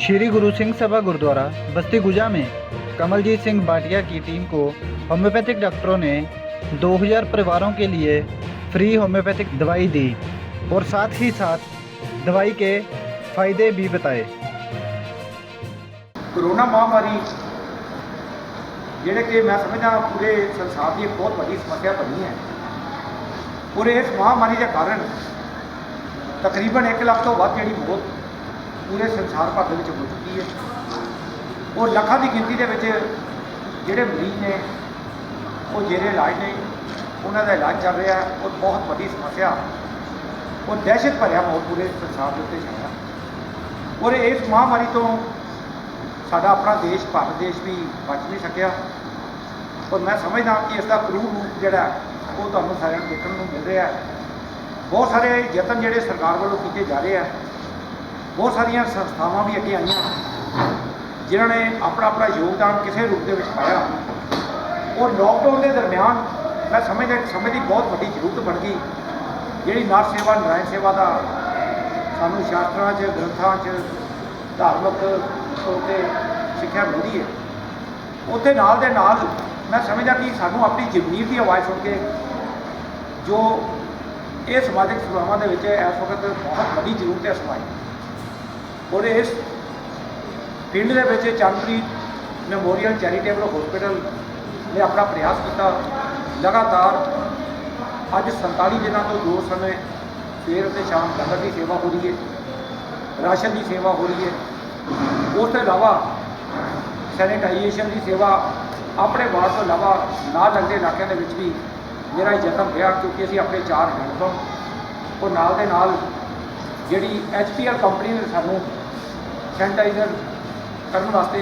श्री गुरु सिंह सभा गुरुद्वारा बस्ती गुजा में कमलजीत सिंह भाटिया की टीम को होम्योपैथिक डॉक्टरों ने 2000 परिवारों के लिए फ्री होम्योपैथिक दवाई दी और साथ ही साथ दवाई के फायदे भी बताए। कोरोना महामारी जिहड़े कि मैं समझदा पूरे संसार की एक बहुत बड़ी समस्या बनी है और इस महामारी के कारण तकरीबन 1 लाख तो वध जिहड़ी मौत पूरे संसार भर के हो चुकी है और लाखों की गिनती के जोड़े मरीज ने वो जेरे इलाज ने उन्होंने इलाज चल रहा है और बहुत बड़ी समस्या और दहशत भरया माहौल पूरे संसार के उत्ते छाया और इस महामारी तो साडा अपना देश भारत देश भी बच नहीं सकिया और मैं समझदा कि इसका क्रूर रूप जोड़ा वो तुहानूं सारिਆਂ ਨੂੰ देखने को मिल रहा है। बहुत सारे यतन जोड़े सरकार वालों किए जा रहे हैं, बहुत सारिया संस्थावां भी अगे आईयां जिन्होंने अपना अपना योगदान किसी रूप के पाया और लॉकडाउन के दरम्यान मैं समझदा समय की बहुत बड़ी जरूरत बन गई जिहड़ी नर सेवा नारायण सेवा का सानूं शास्त्रां च ग्रंथां च धार्मिक तौर पर सिक्ख्या मिलती है। उत्थे नाल दे नाल मैं समझदा कि सानूं अपनी जमीर की आवाज़ सुन के जो ये समाजिक सेवावां दे विच इस वक्त बहुत बड़ी जरूरत है समाज और इस फील्ड के विच चरणप्रीत मैमोरियल चैरिटेबल हॉस्पिटल ने अपना प्रयास किया। लगातार अज 47 दिनों तो 2 समय सवेर और शाम लंगर की सेवा हो रही है, राशन की सेवा हो रही है। उसके अलावा सैनिटाइजेशन की सेवा अपने वार्ड तो अलावा ना लगते इलाकों के भी मेरा यतन रहा क्योंकि असी अपने 4 हैंडपंप और नाल दे नाल जिहड़ी HPL कंपनी ने सानूं सैनिटाइजर करने वास्ते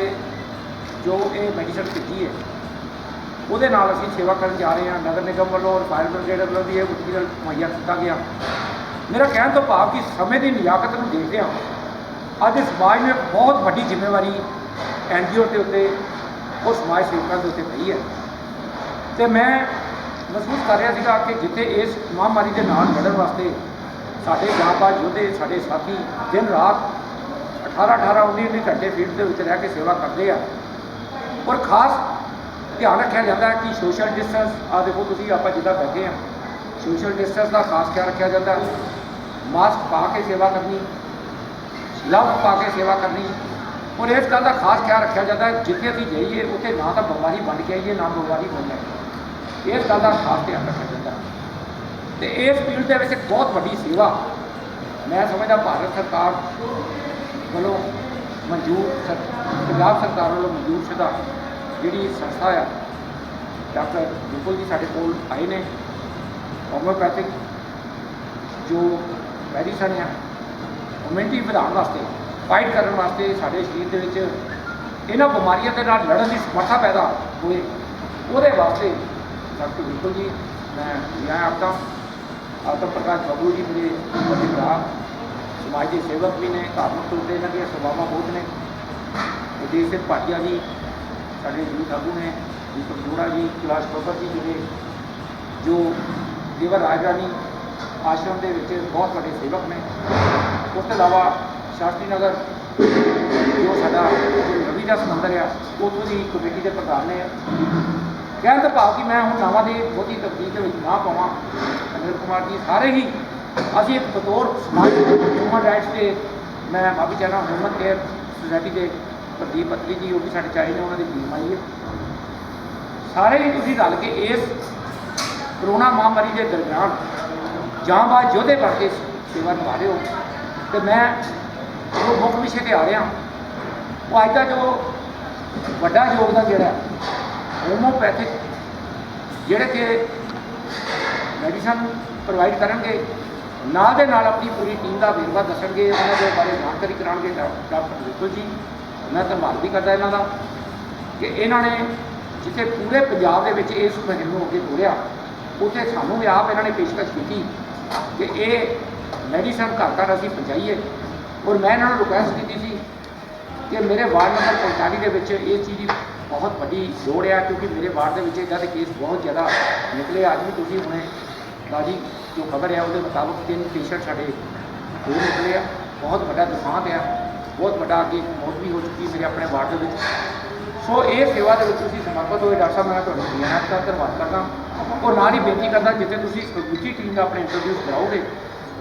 जो ये मेडिसिन भेजी है वो असी सेवा कर जा रहे हैं। नगर निगम वालों और फायर ब्रिगेड वालों भी ये मटीरियल मुहैया किया गया। मेरा कहने तो भाव कि समय की नियाकत को देखते हैं अज समाज में बहुत बड़ी जिम्मेवारी NGO के उत्ते और समाज सेवकों के उत्ते पई है तो मैं महसूस कर रहा था कि जिथे इस महामारी के नाल लड़न वास्ते साढ़े जांबाज योद्धे साढ़े साथी दिन रात 18-18 19 घंटे फील्ड के विच रह के सेवा करते हैं और खास ध्यान रखा जाता है कि सोशल डिस्टेंस आ देखो तुसीं आपां जिद्दां बैठे हैं सोशल डिस्टेंस का खास ख्याल रखा जाता है। मास्क पा के सेवा करनी, ग्लव पा के सेवा करनी और इस गल का खास ख्याल रखा जाता है जिथे असीं जाइए उत्थे ना तो बीमारी बन के आइए ना बीमारी बन जाए। इस गल का खास ध्यान रखा जाता है तो इस फील्ड के विच बहुत बड़ी सेवा मैं समझदा भारत सरकार वालों मंजूर पंजाब सरकार वालों मंजूर शुदा जिहड़ी संस्था है डॉक्टर बिल्कुल जी साडे कोल आए ने होम्योपैथिक जो मेडिसन है इम्यूनिटी बढ़ाने वास्ते फाइट करने वास्ते साडे शरीर दे विच इन्हां बीमारियों के नाल लड़न की समर्था पैदा होए उहदे वास्ते डॉक्टर बिल्कुल जी मैं यहाँ आपका आतम प्रकाश बाबू जी मेरे बड़े भरा समाज के सेवक भी ने धार्मिक तौर पर इन्होंने सेवावां बहुत ने। गुरजीत सिंह भाटिया जी साढ़े यूथ आगू ने, दीपक जोड़ा जी, कैलाश बब्बर जी मेरे जो देवर राजरानी आश्रम के बहुत बड़े सेवक ने। उसके अलावा शास्त्री नगर जो साडा रवि का समंदर है उतों की कमेटी के प्रधान ने। कहने का भाव कि मैं हूँ नावां की बहुती तब्दील ना पावां अनिल कुमार जी सारे ही असी एक बतौर समाज ह्यूमन राइट्स के मैं माफी चाहना ह्यूमन केयर सोसाइटी के प्रदीप पत्री जी वो भी साढ़े चाहे ने उन्होंने टीम आई है सारे ही तुसीं रल के इस कोरोना महामारी के दरम्यान जांबाज योद्धे बन के सेवा निभा रहे हो तो मैं जो मुख्य विषय पर आ रहा वो अज का जो बड़ा योगदान जोड़ा होम्योपैथिक जोड़े कि मेडिसन प्रोवाइड करेंगे नाल दे नाल अपनी पूरी टीम का वेरवा दसणगे उन्होंने बारे जानकारी कराएंगे डॉक्टर बिल्कुल जी। मैं धन्यवाद भी करता इन्हों का कि इन्होंने जिथे पूरे पंजाब के विच इस मुहिम को अगे तोड़िया उत्थे सानूं भी आप इन्होंने पेशकश की कि ये मेडिसन घर घर असीं पहुँचाईए और मैं इन्होंने रिक्वेस्ट की थी कि मेरे वार्ड नंबर 45 के विच इस चीज़ की बहुत बड़ी लोड़ है क्योंकि मेरे वार्ड के इदा के केस बहुत ज़्यादा निकले। अज भी तुसीं हुणे ताज़ी जो खबर है उसके मुताबिक 3 पेशेंट साढ़े दूर निकले बहुत बड़ा दुखांत है ਬਹੁਤ ਵੱਡਾ ਅੱਗੇ ਮੌਤ ਵੀ ਹੋ ਚੁੱਕੀ ਮੇਰੇ ਆਪਣੇ ਵਾਰਡ ਦੇ ਵਿੱਚ। ਸੋ ਇਹ ਸੇਵਾ ਦੇ ਵਿੱਚ ਤੁਸੀਂ ਸਮਰਪਿਤ ਹੋਏ ਡਾਕਟਰ ਸਾਹਿਬ, ਮੈਂ ਤੁਹਾਨੂੰ ਬੇਨਤੀ ਦਾ ਧੰਨਵਾਦ ਕਰਦਾ ਔਰ ਨਾਲ ਹੀ ਬੇਨਤੀ ਕਰਦਾ ਜਿੱਥੇ ਤੁਸੀਂ ਸਮੁੱਚੀ ਟੀਮ ਦਾ ਆਪਣੇ ਇੰਟਰਵਿਊ ਕਰਾਓਗੇ,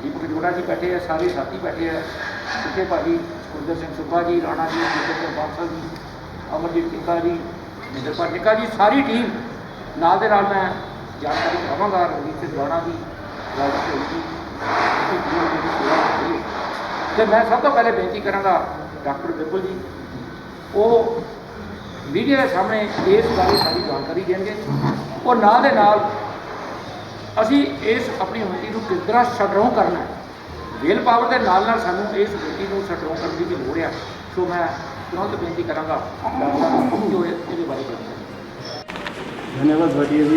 ਦੀਪਕ ਜੋੜਾ ਜੀ ਬੈਠੇ ਆ, ਸਾਰੇ ਸਾਥੀ ਬੈਠੇ ਆ, ਸੁੱਕੇ ਭਾਜੀ, ਗੁਰਦਰ ਸਿੰਘ ਸੁੱਬਾ ਜੀ, ਰਾਣਾ ਜੀ, ਗੁਰਦਰ ਬਾਂਸਲ ਜੀ, ਅਮਰਜੀਤ ਟਿੱਕਾ ਜੀ, ਨਿੰਦਰਪਾਲ ਟਿੱਕਾ ਜੀ, ਸਾਰੀ ਟੀਮ ਨਾਲ ਦੇ ਨਾਲ ਮੈਂ ਜਾਣਕਾਰੀ ਕਰਾਵਾਂਗਾ। ਰਣਜੀਤ ਸਿੰਘ ਰਾਣਾ ਜੀ, ਰਾਜਾ ਜੀ, ਤੇ ਮੈਂ ਸਭ ਤੋਂ ਪਹਿਲੇ ਬੇਨਤੀ ਕਰਾਂਗਾ ਡਾਕਟਰ ਬਿਲਕੁਲ ਜੀ, ਉਹ ਮੀਡੀਆ ਦੇ ਸਾਹਮਣੇ ਇਸ ਬਾਰੇ ਸਾਰੀ ਜਾਣਕਾਰੀ ਦੇਣਗੇ ਔਰ ਨਾਲ ਦੇ ਨਾਲ ਅਸੀਂ ਇਸ ਆਪਣੀ ਯੂਨਿਟੀ ਨੂੰ ਕਿਸ ਤਰ੍ਹਾਂ ਸ਼ਟਡਾਊਨ ਕਰਨਾ ਹੈ, ਵੇਲ ਪਾਵਰ ਦੇ ਨਾਲ ਨਾਲ ਸਾਨੂੰ ਇਸ ਯੂਨਿਟੀ ਨੂੰ ਸ਼ਟਡਾਊਨ ਕਰਨ ਦੀ ਵੀ ਲੋੜ ਆ। ਸੋ ਮੈਂ ਤੁਰੰਤ ਬੇਨਤੀ ਕਰਾਂਗਾ ਡਾਕਟਰ ਸਾਹਿਬ ਜੋ ਇਹਦੇ ਬਾਰੇ ਕਰਾਂਗੇ। धन्यवाद भाटिया जी।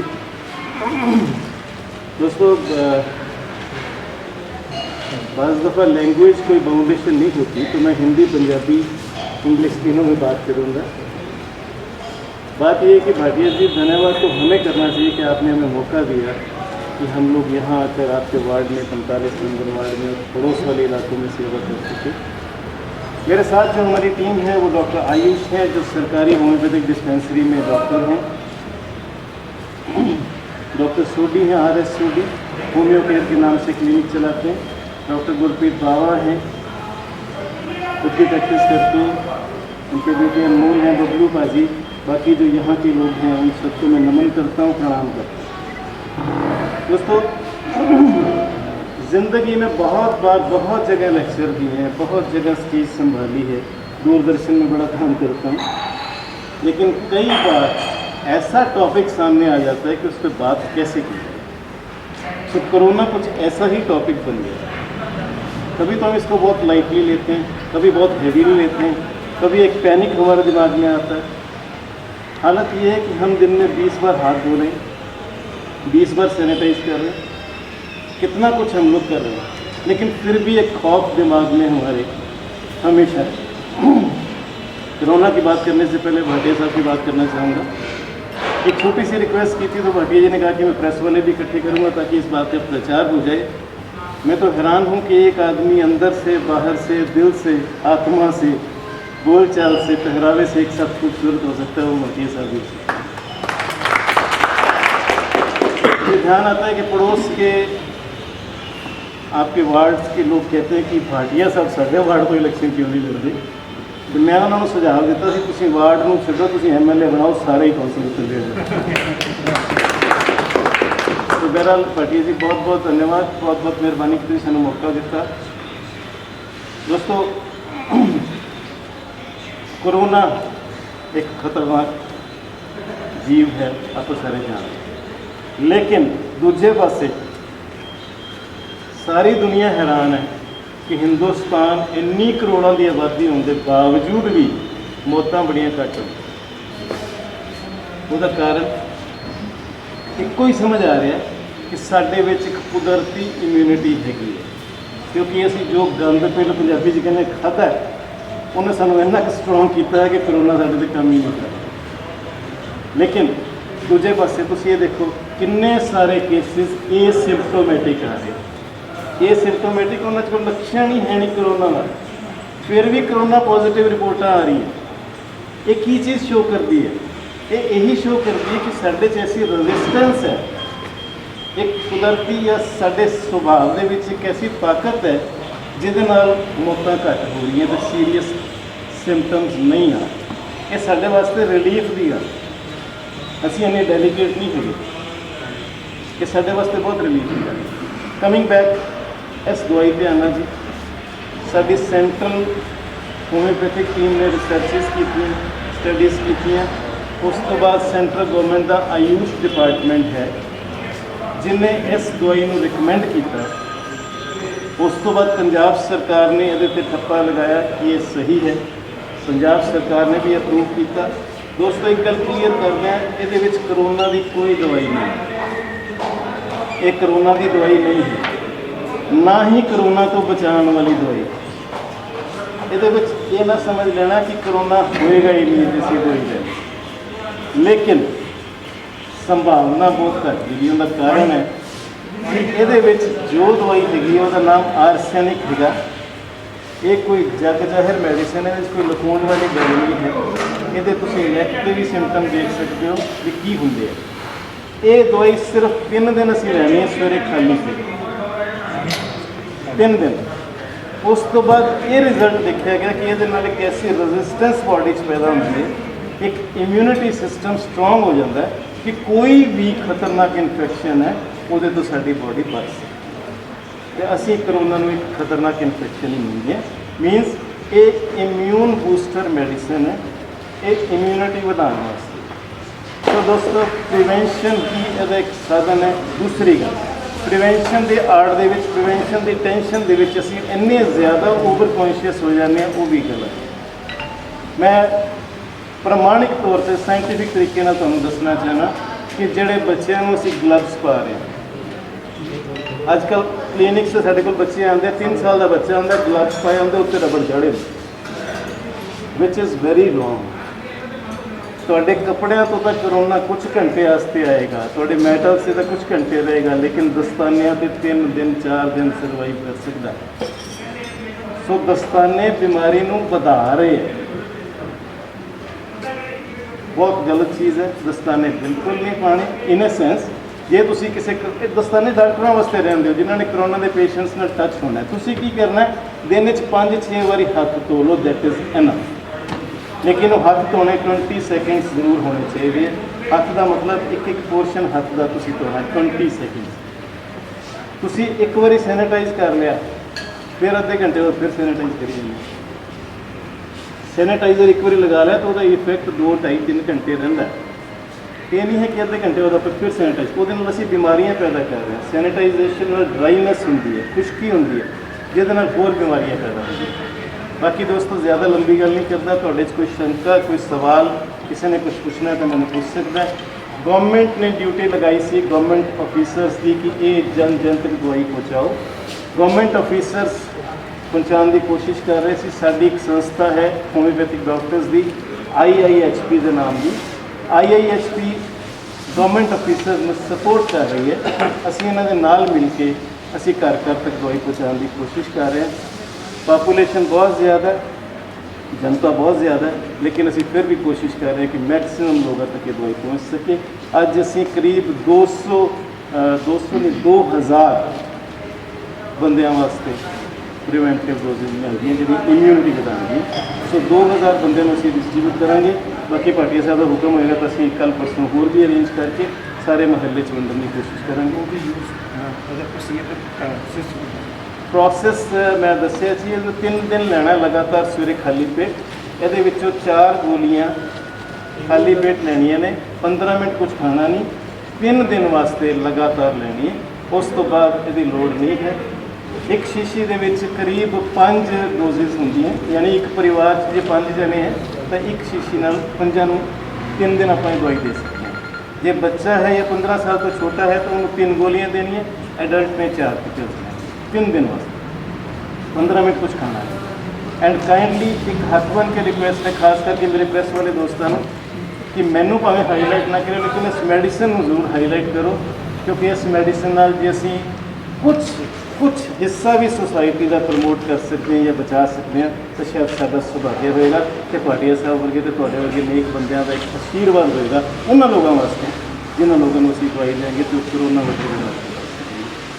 दोस्तों, बाज़ दफ़ा लैंग्वेज कोई बाउंडेशन नहीं होती, तो मैं हिंदी, पंजाबी, इंग्लिश तीनों में बात करूँगा। बात ये है कि भाटिया जी, धन्यवाद तो हमें करना चाहिए कि आपने हमें मौका दिया कि हम लोग यहाँ आकर आपके वार्ड में 45 नंबर वार्ड में पड़ोस वाले इलाकों में सेवा कर सके। मेरे साथ जो हमारी टीम है वो डॉक्टर आयुष है, जो सरकारी होम्योपैथिक डिस्पेंसरी में डॉक्टर हैं। डॉक्टर सोडी हैं, RS सोडी, होम्यो केयर के नाम से क्लिनिक चलाते हैं। डॉक्टर गुरप्रीत बावा हैं, खुद की प्रैक्टिस करते हैं। उनके बेटे अनमोल हैं, बबलू पाजी। बाकी जो यहाँ के लोग हैं उन सबको मैं नमन करता हूँ, प्रणाम करता हूँ। दोस्तों, ज़िंदगी में बहुत बार बहुत जगह लेक्चर दिए हैं, बहुत जगह स्टेज संभाली है, दूरदर्शन में बड़ा काम करता हूँ, लेकिन कई बार ऐसा टॉपिक सामने आ जाता है कि उस पर बात कैसे की जाए। तो कोरोना कुछ ऐसा ही टॉपिक बन गया। कभी तो हम इसको बहुत लाइटली लेते हैं, कभी बहुत हेवीली लेते हैं, कभी एक पैनिक हमारे दिमाग में आता है। हालत ये है कि हम दिन में 20 बार हाथ धो रहे हैं, 20 बार सैनिटाइज कर रहे हैं, कितना कुछ हम लोग कर रहे हैं, लेकिन फिर भी एक खौफ दिमाग में हमारे हमेशा है। कोरोना की बात करने से पहले भाटिया साहब की बात करना चाहूँगा। एक छोटी सी रिक्वेस्ट की थी तो भाटिया जी ने कहा कि मैं प्रेस वाले भी इकट्ठे करूँगा ताकि इस बात का प्रचार हो जाए। मैं तो हैरान हूँ कि एक आदमी अंदर से, बाहर से, दिल से, आत्मा से, बोलचाल से, पहरावे से एक साथ खूबसूरत हो सकता है, वो भाटिया साहब ही। ये ध्यान आता है कि पड़ोस के आपके वार्ड के लोग कहते हैं कि भाटिया साहब साढ़े वार्ड को इलेक्शन क्यों नहीं लड़ते। तो मैं उन्होंने सुझाव दिता कि तुसीं वार्ड नूं छड्डो, तुसीं MLA बनाओ, सारे ही कौंसल चले जाओ। तो बहरहाल भाटिया जी बहुत बहुत धन्यवाद, बहुत बहुत मेहरबानी कि तुसीं सानूं मौका दिता। दोस्तों, कोरोना एक खतरनाक जीव है, आप सारे जानते, लेकिन दूजे पासे सारी दुनिया हैरान है कि हिंदुस्तान इन्नी करोड़ों की आबादी होने के बावजूद भी मौतां बड़ियां घट होंदियां। उसका कारण एको ही समझ आ रहा है कि साडे विच एक कुदरती इम्यूनिटी हैगी है, क्योंकि असीं जो गंद पिल पंजाबी च कहने खाधा उन्हें सानूं इन्ना क स्ट्रोंग किया है कि कोरोना साडे ते काम ही नहीं करता। लेकिन दूजे पासे तुसीं ये देखो किन्ने सारे केसिस एसिम्पटोमैटिक आ रहे, ये सिम्पटोमैटिक उन्होंने कोई लक्षण ही है नहीं कोरोना का, फिर भी कोरोना पॉजिटिव रिपोर्ट आ रही है। ये की चीज़ शो करती है, ये यही शो करती है कि साढ़े च ऐसी रजिस्टेंस है, एक कुदरती या साढ़े सुभाव के विच एक ऐसी ताकत है जिहदे नाल मौतां घट हो रही हैं, तो सीरीयस सिम्पटम्स नहीं आ। ये साढ़े वास्ते रिलीफ की गल, असीं इन्ने डेलीकेट नहीं हुए, ये साढ़े वास्ते बहुत रिलीफ की गल। कमिंग बैक इस दवाई पर आना जी, साडी सेंट्रल होम्योपैथिक टीम ने रिसर्चिस की, स्टडीज़ की, उस तो बाद सेंट्रल गवर्नमेंट का आयुष डिपार्टमेंट है जिन्हें इस दवाई को रिकमेंड किया। उस तो बाद पंजाब सरकार ने ये ठप्पा लगाया कि ये सही है, पंजाब सरकार ने भी अप्रूव किया। दोस्तों, एक गल क्लीयर कर दें, ये कोरोना की कोई दवाई नहीं, ये कोरोना की दवाई नहीं है, ना ही कोरोना तो बचाने वाली दवाई। ये ना समझ लेना कि कोरोना होएगा ही नहीं जिसकी दवाई है, लेकिन संभावना बहुत घट गई। उसका कारण है कि ये जो दवाई हैगी उसका नाम आर्सेनिक हैगा। ਇਹ ਕੋਈ ਜਗ ਜ਼ਾਹਿਰ ਮੈਡੀਸਨ ਹੈ, ਕੋਈ ਲਕੋਣ ਵਾਲੀ ਗੱਲ ਨਹੀਂ ਹੈ। ਇਹਦੇ ਤੁਸੀਂ ਨੈਕ ਦੇ ਵੀ ਸਿੰਪਟਮ ਦੇਖ ਸਕਦੇ ਹੋ ਵੀ ਕੀ ਹੁੰਦੇ ਆ। ਇਹ ਦਵਾਈ ਸਿਰਫ 3 ਦਿਨ ਅਸੀਂ ਲੈਣੀ ਹੈ, ਸਵੇਰੇ ਖਾਲੀ ਪੇਟ 3 ਦਿਨ। ਉਸ ਤੋਂ ਬਾਅਦ ਇਹ ਰਿਜ਼ਲਟ ਦੇਖਿਆ ਗਿਆ ਕਿ ਇਹਦੇ ਨਾਲ ਇੱਕ ਐਸੀ ਰੈਜ਼ਿਸਟੈਂਸ ਬਾਡੀ 'ਚ ਪੈਦਾ ਹੁੰਦੀ ਹੈ, ਇੱਕ ਇਮਿਊਨਿਟੀ ਸਿਸਟਮ ਸਟਰੋਂਗ ਹੋ ਜਾਂਦਾ ਹੈ ਕਿ ਕੋਈ ਵੀ ਖਤਰਨਾਕ ਇਨਫੈਕਸ਼ਨ ਹੈ ਉਹਦੇ ਤੋਂ ਸਾਡੀ ਬਾਡੀ ਬਚ ਸਕਦੀ। ਤੇ ਅਸੀਂ ਕਰੋਨਾ ਨੂੰ ਇੱਕ ਖਤਰਨਾਕ ਇਨਫੈਕਸ਼ਨ ਹੀ ਮੰਨਦੇ ਹਾਂ। ਮੀਨਸ ਇਹ ਇਮਿਊਨ ਬੂਸਟਰ ਮੈਡੀਸਨ ਹੈ, ਇਹ ਇਮਿਊਨਿਟੀ ਵਧਾਉਣ ਵਾਸਤੇ। ਸੋ ਦੋਸਤੋ, ਪ੍ਰੀਵੈਂਸ਼ਨ ਹੀ ਇਹਦਾ ਇੱਕ ਸਾਧਨ ਹੈ। ਦੂਸਰੀ ਗੱਲ, ਪ੍ਰੀਵੈਂਸ਼ਨ ਦੇ ਆੜ ਦੇ ਵਿੱਚ, ਪ੍ਰੀਵੈਂਸ਼ਨ ਦੀ ਟੈਨਸ਼ਨ ਦੇ ਵਿੱਚ ਅਸੀਂ ਇੰਨੇ ਜ਼ਿਆਦਾ ਓਵਰ ਕੌਨਸ਼ੀਅਸ ਹੋ ਜਾਂਦੇ ਹਾਂ, ਉਹ ਵੀ ਗਲਤ ਹੈ। ਮੈਂ ਪ੍ਰਮਾਣਿਕ ਤੌਰ ਤੇ ਸਾਇੰਟੀਫਿਕ ਤਰੀਕੇ ਨਾਲ ਤੁਹਾਨੂੰ ਦੱਸਣਾ ਚਾਹੁੰਦਾ ਕਿ ਜਿਹੜੇ ਬੱਚਿਆਂ ਨੂੰ ਅਸੀਂ ਗਲਵਸ ਪਾ ਰਹੇ ਹਾਂ, ਅੱਜ ਕੱਲ੍ਹ ਕਲੀਨਿਕਸ 'ਤੇ ਸਾਡੇ ਕੋਲ ਬੱਚੇ ਆਉਂਦੇ, 3 ਸਾਲ ਦਾ ਬੱਚਾ ਆਉਂਦਾ, ਗਲਵਸ ਪਾਏ ਹੁੰਦੇ, ਉੱਤੇ ਰਬੜ ਚੜ੍ਹੇ, ਵਿਚ ਇਜ਼ ਵੈਰੀ ਰੋਂਗ। ਤੁਹਾਡੇ ਕੱਪੜਿਆਂ ਤੋਂ ਤਾਂ ਕਰੋਨਾ ਕੁਝ ਘੰਟੇ ਵਾਸਤੇ ਆਏਗਾ, ਤੁਹਾਡੇ ਮੈਟਲ ਸੇ ਤਾਂ ਕੁਝ ਘੰਟੇ ਰਹੇਗਾ, ਲੇਕਿਨ ਦਸਤਾਨਿਆਂ 'ਤੇ 3 ਦਿਨ 4 ਦਿਨ ਸਰਵਾਈਵ ਕਰ ਸਕਦਾ। ਸੋ ਦਸਤਾਨੇ ਬਿਮਾਰੀ ਨੂੰ ਵਧਾ ਰਹੇ ਹੈ, ਬਹੁਤ ਗਲਤ ਚੀਜ਼ ਹੈ। ਦਸਤਾਨੇ ਬਿਲਕੁਲ ਨਹੀਂ ਪਾਣੇ। ਇਨ ਅ ਸੈਂਸ, ਜੇ ਤੁਸੀਂ ਕਿਸੇ ਦਸਤਾਨੇ ਡਾਕਟਰਾਂ ਵਾਸਤੇ ਰਹਿੰਦੇ ਹੋ ਜਿਨ੍ਹਾਂ ਨੇ ਕਰੋਨਾ ਦੇ ਪੇਸ਼ੈਂਟਸ ਨਾਲ ਟੱਚ ਹੋਣਾ, ਤੁਸੀਂ ਕੀ ਕਰਨਾ ਹੈ, ਦਿਨ 'ਚ 5-6 ਵਾਰੀ ਹੱਥ ਧੋ ਲਓ, ਦੈਟ ਇਜ਼ ਇਨਫ। ਲੇਕਿਨ ਉਹ ਹੱਥ ਧੋਣੇ 20 ਸੈਕਿੰਡਸ ਜ਼ਰੂਰ ਹੋਣੇ ਚਾਹੀਦੇ ਹੈ। ਹੱਥ ਦਾ ਮਤਲਬ ਇੱਕ ਪੋਰਸ਼ਨ ਹੱਥ ਦਾ ਤੁਸੀਂ ਧੋਣਾ 20 ਸੈਕਿੰਡਸ। ਤੁਸੀਂ ਇੱਕ ਵਾਰੀ ਸੈਨੀਟਾਈਜ਼ ਕਰ ਲਿਆ, ਫਿਰ ਅੱਧੇ ਘੰਟੇ ਬਾਅਦ ਫਿਰ ਸੈਨੀਟਾਈਜ਼ ਕਰੀ ਜਾਂਦੇ। ਸੈਨੀਟਾਈਜ਼ਰ ਇੱਕ ਵਾਰੀ ਲਗਾ ਲਿਆ ਤਾਂ ਉਹਦਾ ਇਫੈਕਟ 2-2.5-3 ਘੰਟੇ ਰਹਿੰਦਾ। ਇਹ ਨਹੀਂ ਹੈ ਕਿ ਅੱਧੇ ਘੰਟੇ ਬਾਅਦ ਆਪਾਂ ਫਿਰ ਸੈਨੀਟਾਈਜ਼, ਉਹਦੇ ਨਾਲ ਅਸੀਂ ਬਿਮਾਰੀਆਂ ਪੈਦਾ ਕਰ ਰਹੇ ਹਾਂ। ਸੈਨੀਟਾਈਜ਼ੇਸ਼ਨ ਨਾਲ ਡਰਾਈਨੈਸ ਹੁੰਦੀ ਹੈ, ਖੁਸ਼ਕੀ ਹੁੰਦੀ ਹੈ, ਜਿਹਦੇ ਨਾਲ ਹੋਰ ਬਿਮਾਰੀਆਂ ਪੈਦਾ ਹੁੰਦੀਆਂ। ਬਾਕੀ ਦੋਸਤੋ, ਜ਼ਿਆਦਾ ਲੰਬੀ ਗੱਲ ਨਹੀਂ ਕਰਦਾ। ਤੁਹਾਡੇ 'ਚ ਕੋਈ ਸ਼ੰਕਾ, ਕੋਈ ਸਵਾਲ, ਕਿਸੇ ਨੇ ਕੁਝ ਪੁੱਛਣਾ ਤਾਂ ਮੈਨੂੰ ਪੁੱਛ ਸਕਦਾ ਹੈ। ਗਵਰਨਮੈਂਟ ਨੇ ਡਿਊਟੀ ਲਗਾਈ ਸੀ ਗਵਰਨਮੈਂਟ ਆਫੀਸਰਸ ਦੀ ਕਿ ਇਹ ਜਨ ਤੱਕ ਦਵਾਈ ਪਹੁੰਚਾਓ। ਗਵਰਨਮੈਂਟ ਆਫੀਸਰਸ ਪਹੁੰਚਾਉਣ ਦੀ ਕੋਸ਼ਿਸ਼ ਕਰ ਰਹੇ ਸੀ। ਸਾਡੀ ਇੱਕ ਸੰਸਥਾ ਹੈ ਹੋਮਿਓਪੈਥਿਕ ਡਾਕਟਰਸ ਦੀ, IIHP ਦੇ ਨਾਮ ਦੀ। IIHP ਗਵਰਨਮੈਂਟ ਆਫੀਸਰਸ ਨੂੰ ਸਪੋਰਟ ਕਰ ਰਹੀ ਹੈ। ਅਸੀਂ ਇਹਨਾਂ ਦੇ ਨਾਲ ਮਿਲ ਕੇ ਅਸੀਂ ਘਰ ਘਰ ਤੱਕ ਦਵਾਈ ਪਹੁੰਚਾਉਣ ਦੀ ਕੋਸ਼ਿਸ਼ ਕਰ ਰਹੇ ਹਾਂ। ਪਾਪੂਲੇਸ਼ਨ ਬਹੁਤ ਜ਼ਿਆਦਾ ਹੈ, जनता बहुत ज़्यादा है, लेकिन असी फिर भी कोशिश कर रहे हैं कि मैक्सिमम लोगों तक ये दवाई पहुँच सके। अज असी करीब 2000 बंदियां वास्ते प्रिवेंटिव डोजेज मिलती हैं जी इम्यूनिटी बढ़ाएंगी। सो 2000 बंदे असी डिस्ट्रीब्यूट करांगे। बाकी भाटिया साहब का हुक्म होएगा तो असी कल परसों होर भी अरेंज करके सारे महल्ले च वंडन की कोशिश करांगे। प्रोसैस मैं दसिया जी, 3 दिन लेना लगातार सवेरे खाली पेट। ये 4 गोलियां खाली पेट लैनिया ने, 15 मिनट कुछ खाना नहीं, 3 दिन वास्ते लगातार लैनी है। उस तो बाद यदि लोड़ नहीं है। एक शीशी दे विच करीब 5 डोजेज होंगी, यानी एक परिवार जो 5 जने हैं तो एक शीशी नाल 5 नूं 3 दिन आप दवाई दे सकते हैं। जे बच्चा है या 15 साल तो छोटा है तो उन्होंने 3 गोलियां देनी है, एडल्ट में 4 पिचल्स हैं 3 दिन वास्ते, 15 मिनट कुछ खाना है। एंड काइंडली एक हथ बन के रिक्वेस्ट है खास करके मेरे प्रेस वाले दोस्तों कि मैनू भावें हाईलाइट ना करो लेकिन इस मेडिसिन जरूर हाईलाइट करो, क्योंकि इस मेडिसिन नाल जे असी कुछ हिस्सा भी सोसाइटी का प्रमोट कर सकते हैं या बचा सकते हैं तो शायद साडा सौभाग्य होएगा कि भाटिया साहब वर्गे तो तुहाडे वर्गे नेक बंदियां का एक आशीर्वाद होएगा उन्होंने लोगों वास्ते जिन्होंने लोगों को असीं दवाई देंगे तो कोरोना वर्गे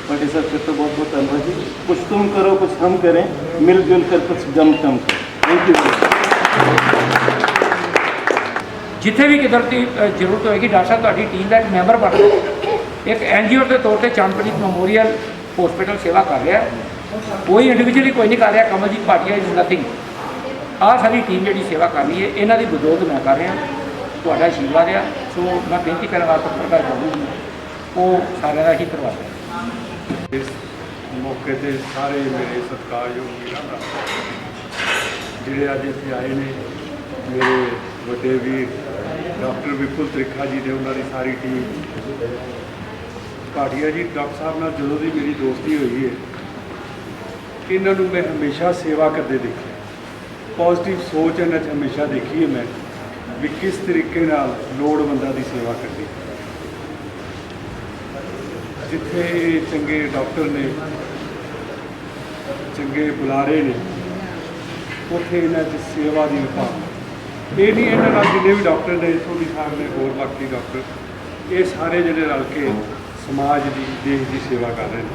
भाटिया साहब फिर तो बहुत बहुत धन्यवाद जी। कुछ तुम करो कुछ हम करें, मिलजुल कर कुछ गम कम करें। Thank you. जिथे भी कुदरती जरूरत होएगी डॉक्टर साहब तुहाडी टीम का एक मैंबर बन जाओ। एक NGO के तौर पर चंदपनीत मेमोरियल हॉस्पिटल सेवा कर रहा है, कोई इंडिविजुअली कोई नहीं कर रहा। Kamaljit Bhatia is nothing. आ सारी टीम जी सेवा कर रही है, इन्हों की बदौलत मैं कर रहा। तुहाडा आशीर्वाद है, सो मैं बेनती करने वास्ते प्रकाश बाबू वो सारे का ही करवा रहा। इस मौके पर सारे मेरे सत्कारयोग वीरां दा जिहड़े अज इत्थे आए ने, मेरे वड्डे वीर डॉक्टर विपुल त्रिखा जी ने, उन्होंने सारी टीम, भाटिया जी डॉक्टर साहब नाल जदों दी मेरी दोस्ती हुई है, इन्हों मैं हमेशा सेवा करते देखे, पॉजिटिव सोच इन्हां च हमेशा देखी है मैं भी किस तरीके नाल लोड़वंदां दी सेवा करनी। जिथे चंगे डॉक्टर ने, चंगे बुलारे ने, ਉੱਥੇ ਇਹਨਾਂ 'ਚ ਸੇਵਾ ਦੀ ਵਿਭਾਗ ਇਹ ਨਹੀਂ, ਇਹਨਾਂ ਨਾਲ ਜਿੰਨੇ ਵੀ ਡਾਕਟਰ ਨੇ ਸੋਢੀ ਸਾਹਿਬ ਨੇ ਹੋਰ ਬਾਕੀ ਡਾਕਟਰ ਇਹ ਸਾਰੇ ਜਿਹੜੇ ਰਲ ਕੇ ਸਮਾਜ ਦੀ ਦੇਸ਼ ਦੀ ਸੇਵਾ ਕਰ ਰਹੇ ਨੇ।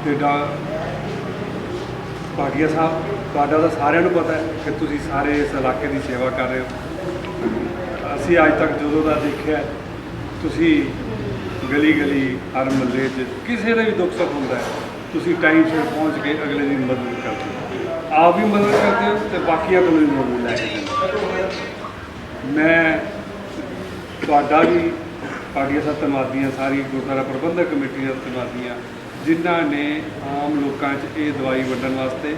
ਤੇ ਭਾਟੀਆ ਸਾਹਿਬ ਤੁਹਾਡਾ ਤਾਂ ਸਾਰਿਆਂ ਨੂੰ ਪਤਾ ਹੈ ਕਿ ਤੁਸੀਂ ਸਾਰੇ ਇਸ ਇਲਾਕੇ ਦੀ ਸੇਵਾ ਕਰ ਰਹੇ ਹੋ। ਅਸੀਂ ਅੱਜ ਤੱਕ ਜਦੋਂ ਦਾ ਦੇਖਿਆ ਤੁਸੀਂ ਗਲੀ ਗਲੀ ਹਰ ਮੁਹੱਲੇ 'ਚ ਕਿਸੇ ਦਾ ਵੀ ਦੁੱਖ ਸੁੱਖ ਹੁੰਦਾ ਹੈ ਤੁਸੀਂ ਟਾਈਮ ਸਿਰ ਪਹੁੰਚ ਕੇ ਅਗਲੇ ਦੀ ਮਦਦ ਕਰਦੇ ਹੋ, ਆਪ ਵੀ ਮਦਦ ਕਰਦੇ ਹੋ ਤੇ ਬਾਕੀਆਂ ਕੋਲੋਂ ਵੀ ਮਦਦ ਲੈ ਕੇ ਜਾਂਦੇ ਹੋ। ਮੈਂ ਤੁਹਾਡਾ ਵੀ ਭਾਟੀਆ ਸਾਹਿਬ ਧੰਨਵਾਦੀਆਂ, ਸਾਰੀ ਗੁਰਦੁਆਰਾ ਪ੍ਰਬੰਧਕ ਕਮੇਟੀ ਦਾ ਧੰਨਵਾਦੀਆਂ ਜਿਨ੍ਹਾਂ ਨੇ ਆਮ ਲੋਕਾਂ 'ਚ ਇਹ ਦਵਾਈ ਵੰਡਣ ਵਾਸਤੇ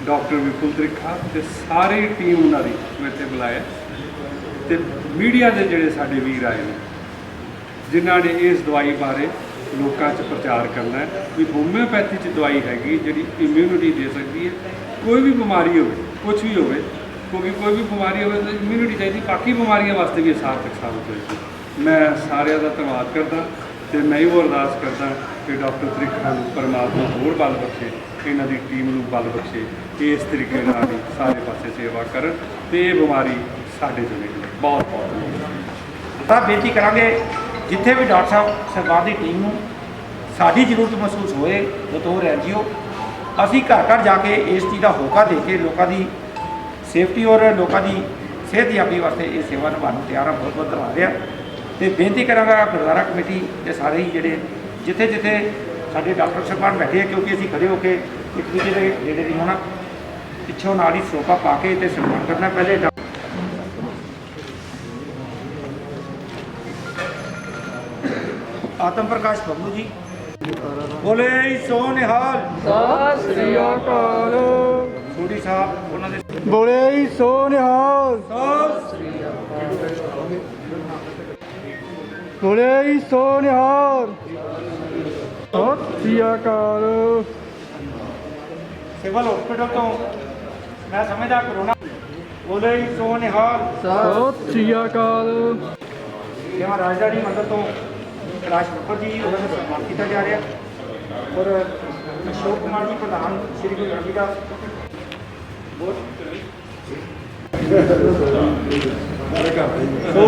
ਡਾਕਟਰ ਵਿਪੁਲ ਤ੍ਰਿਖਾ ਤੇ ਸਾਰੀ ਟੀਮ ਉਹਨਾਂ ਦੀ ਮੈਂ ਇੱਥੇ ਬੁਲਾਇਆ ਤੇ ਮੀਡੀਆ ਦੇ ਜਿਹੜੇ ਸਾਡੇ ਵੀਰ ਆਏ ਨੇ ਜਿਨ੍ਹਾਂ ਨੇ ਇਸ ਦਵਾਈ ਬਾਰੇ ਲੋਕਾਂ 'ਚ ਪ੍ਰਚਾਰ ਕਰਨਾ ਹੈ ਵੀ ਹੋਮਿਓਪੈਥੀ 'ਚ ਦਵਾਈ ਹੈਗੀ ਜਿਹੜੀ ਇਮਿਊਨਿਟੀ ਦੇ ਸਕਦੀ ਹੈ। ਕੋਈ ਵੀ ਬਿਮਾਰੀ ਹੋਵੇ, ਕੁਝ ਵੀ ਹੋਵੇ, ਕਿਉਂਕਿ ਕੋਈ ਵੀ ਬਿਮਾਰੀ ਹੋਵੇ ਤਾਂ ਇਮਿਊਨਿਟੀ ਚਾਹੀਦੀ, ਬਾਕੀ ਬਿਮਾਰੀਆਂ ਵਾਸਤੇ ਵੀ ਇਹ ਸਾਰਥਕ ਸਾਬਤ ਹੋਏਗੀ। ਮੈਂ ਸਾਰਿਆਂ ਦਾ ਧੰਨਵਾਦ ਕਰਦਾ ਤੇ ਮੈਂ ਇਹੋ ਅਰਦਾਸ ਕਰਦਾ ਕਿ ਡਾਕਟਰ ਤ੍ਰਿਖਾ ਨੂੰ ਪਰਮਾਤਮਾ ਹੋਰ ਬਲ ਬਖਸ਼ੇ, ਇਹਨਾਂ ਦੀ ਟੀਮ ਨੂੰ ਬਲ ਬਖਸ਼ੇ, ਇਸ ਤਰੀਕੇ ਨਾਲ ਹੀ ਸਾਰੇ ਪਾਸੇ ਸੇਵਾ ਕਰਨ ਤੇ ਇਹ ਬਿਮਾਰੀ ਸਾਡੇ ਤੋਂ ਨਿਕਲੇ। ਬਹੁਤ ਬਹੁਤ ਧੰਨਵਾਦ। ਤਾਂ ਬੇਨਤੀ ਕਰਾਂਗੇ ਜਿੱਥੇ ਵੀ ਡਾਕਟਰ ਸਾਹਿਬ ਸਰਕਾਰ ਦੀ ਟੀਮ ਨੂੰ ਸਾਡੀ ਜ਼ਰੂਰਤ ਮਹਿਸੂਸ ਹੋਏ ਬਤੌਰ NGO ਅਸੀਂ ਘਰ ਘਰ ਜਾ ਕੇ ਇਸ ਚੀਜ਼ ਦਾ ਹੋਕਾ ਦੇ ਕੇ ਲੋਕਾਂ ਦੀ ਸੇਫਟੀ ਔਰ ਲੋਕਾਂ ਦੀ ਸਿਹਤਯਾਬੀ ਵਾਸਤੇ ਇਹ ਸੇਵਾ ਨਿਭਾਉਣ ਨੂੰ ਤਿਆਰ ਹਾਂ। ਬਹੁਤ ਬਹੁਤ ਧੰਨਵਾਦ ਆ ਤੇ ਬੇਨਤੀ ਕਰਾਂਗਾ ਗੁਰਦੁਆਰਾ ਕਮੇਟੀ ਦੇ ਸਾਰੇ ਹੀ ਜਿਹੜੇ ਜਿੱਥੇ ਜਿੱਥੇ ਸਾਡੇ ਡਾਕਟਰ ਸਾਹਿਬਾਨ ਬੈਠੇ ਆ, ਕਿਉਂਕਿ ਅਸੀਂ ਖੜੇ ਹੋ ਕੇ ਇੱਕ ਦੂਜੇ ਦੇ ਨੇੜੇ ਨਹੀਂ ਹੋਣਾ, ਪਿੱਛੋਂ ਨਾਲ ਹੀ ਸੋਫਾ ਪਾ ਕੇ ਤੇ ਸਨਮਾਨ ਕਰਨਾ। ਪਹਿਲੇ ਆਤਮ ਪ੍ਰਕਾਸ਼ ਬੱਬੂ ਜੀ ਬੋਲੇ ਸੋ ਨਿਹਾਲ, ਸਤਿ ਸ੍ਰੀ ਅਕਾਲ। ਸੋਢੀ ਸਾਹਿਬ ਉਹਨਾਂ ਦੇ ਬੋਲੇ ਸੋ ਨਿਹਾਲ, ਬੋਲੇ ਸੋ ਨਿਹਾਲ, ਸਤਿ ਸ੍ਰੀ ਅਕਾਲ। ਸਿਵਲ ਹਸਪੀਟਲ ਤੋਂ ਮੈਂ ਸਮਝਦਾ ਕਰੋਨਾ ਬੋਲੇ ਸੋ ਨਿਹਾਲ। ਸਤਿ ਸ੍ਰੀ ਅਕਾਲ। ਜਿਵੇਂ ਰਾਜਧਾਨੀ ਮੰਦਰ ਤੋਂ ਕੈਲਾਸ਼ ਬੱਬਰ ਜੀ ਉਹਨਾਂ ਦਾ ਸਨਮਾਨ ਕੀਤਾ ਜਾ ਰਿਹਾ ਔਰ ਅਸ਼ੋਕ ਕੁਮਾਰ ਜੀ ਪ੍ਰਧਾਨ ਸ਼੍ਰੀ ਗੁਰੂ ਰਵਿਦਾਸ ਸੋ